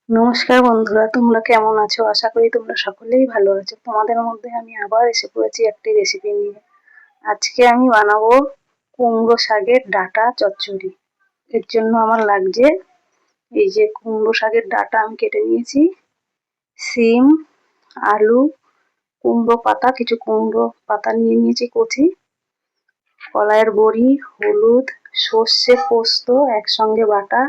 নমস্কার বন্ধুরা, তোমরা কেমন আছো? আশা করি তোমরা সকলেই ভালো আছো। তোমাদের মধ্যে আমি আবার এসে পড়েছি একটি রেসিপি নিয়ে। আজকে আমি বানাবো কুমড়ো শাকের ডাঁটা চচ্চড়ি। এর জন্য আমার লাগছে এই যে কুমড়ো শাকের ডাঁটা আমি কেটে নিয়েছি, সিম, আলু, কুমড়ো পাতা, কিছু কুমড়ো পাতা নিয়ে নিয়েছি কচি, কলাইয়ের বড়ি, হলুদ, সর্ষে, পোস্ত একসঙ্গে বাটা,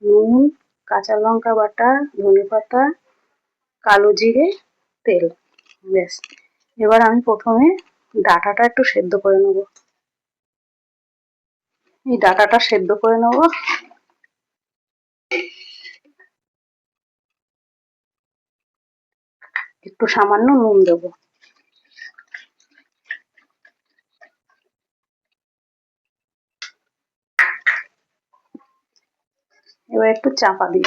নুন, কাঁচা লঙ্কা বাটা, ধনেপাতা, কালো জিরে, তেল। ব্যাস। এবার আমি প্রথমে ডাঁটাটা একটু সেদ্ধ করে নেব। এই ডাঁটাটা সেদ্ধ করে নেব। একটু সামান্য নুন দেব। এবার একটু চাপা দিই।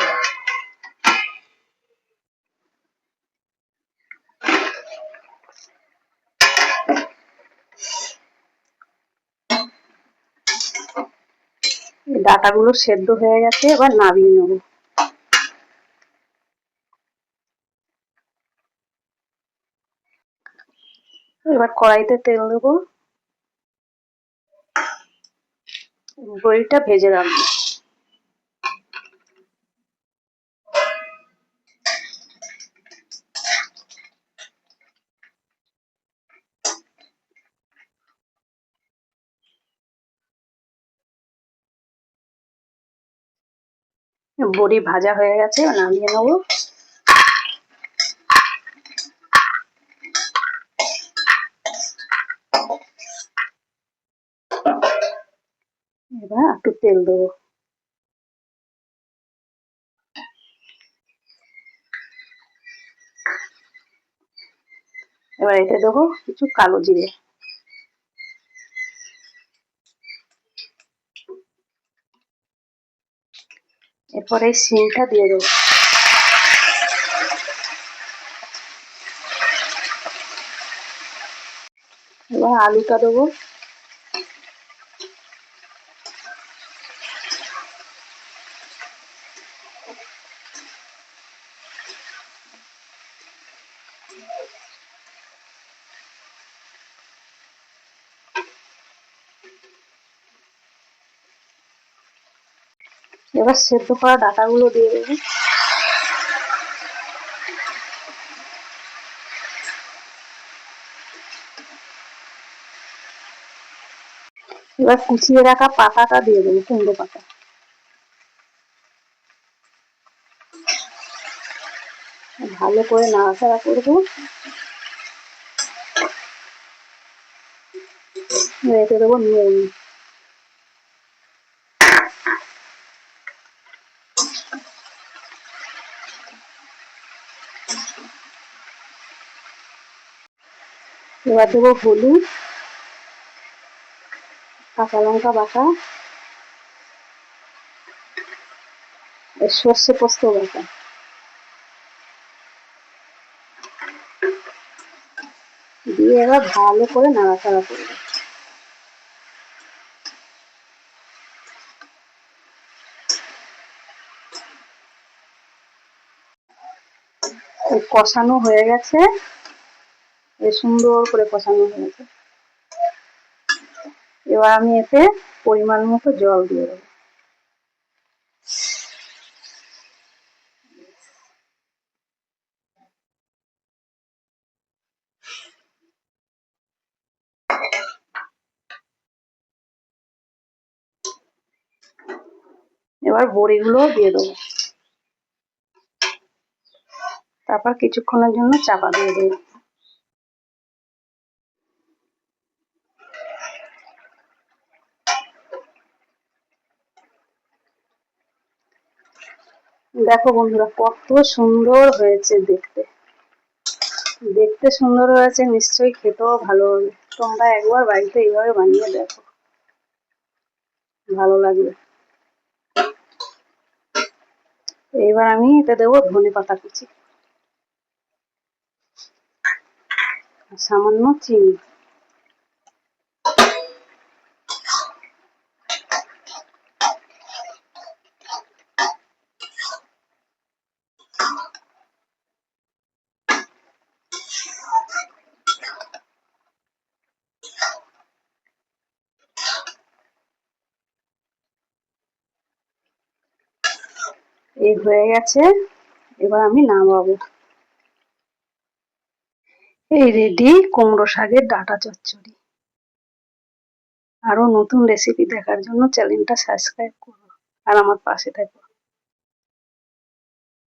ডাঁটাগুলো সেদ্ধ হয়ে গেছে, এবার নামিয়ে নেব। এবার কড়াইতে তেল দেবো, বড়িটা ভেজে রাখবো। বড়ি ভাজা হয়ে গেছে, নামিয়ে নেবো। এবার একটু তেল দেবো। এবার এতে দেবো কিছু কালো জিরে। এরপরে এই সিমটা দিয়ে দেবো। এবার আলুটা দেবো। এবার সেদ্ধ করা ডাঁটাগুলো দিয়ে দেবো। এবার কুচিয়ে রাখা পাতাটা দিয়ে দেবো, কুমড়ো পাতা। ভালো করে নাড়াচাড়া করবো। এতে দেবো নুন। এবার দেবো হলুদ, কাঁচা লঙ্কা বাটা, সর্ষে পোস্ত বাটা দিয়ে এবার ভালো করে নাড়াচাড়া করবো। কষানো হয়ে গেছে, সুন্দর করে কষানো হয়েছে। এবার আমি এতে পরিমাণ মতো জল দিয়ে দেবো। এবার বড়িগুলো দিয়ে দেবো। তারপর কিছুক্ষণের জন্য চাপা দিয়ে দেবো। দেখো বন্ধুরা, কত সুন্দর হয়েছে দেখতে। দেখতে সুন্দর হয়েছে, নিশ্চয়ই খেতেও ভালো হবে। তোমরা একবার বাড়িতে এইভাবে বানিয়ে দেখো, ভালো লাগবে। এবার আমি এতে দেবো ধনেপাতা কুচি, সামান্য চিনি। এই হয়ে গেছে, এবার আমি নামাবো। এই রেডি কুমড়ো শাকের ডাঁটা চচ্চড়ি। আরো নতুন রেসিপি দেখার জন্য চ্যানেলটা সাবস্ক্রাইব করো আর আমার পাশে থাকো।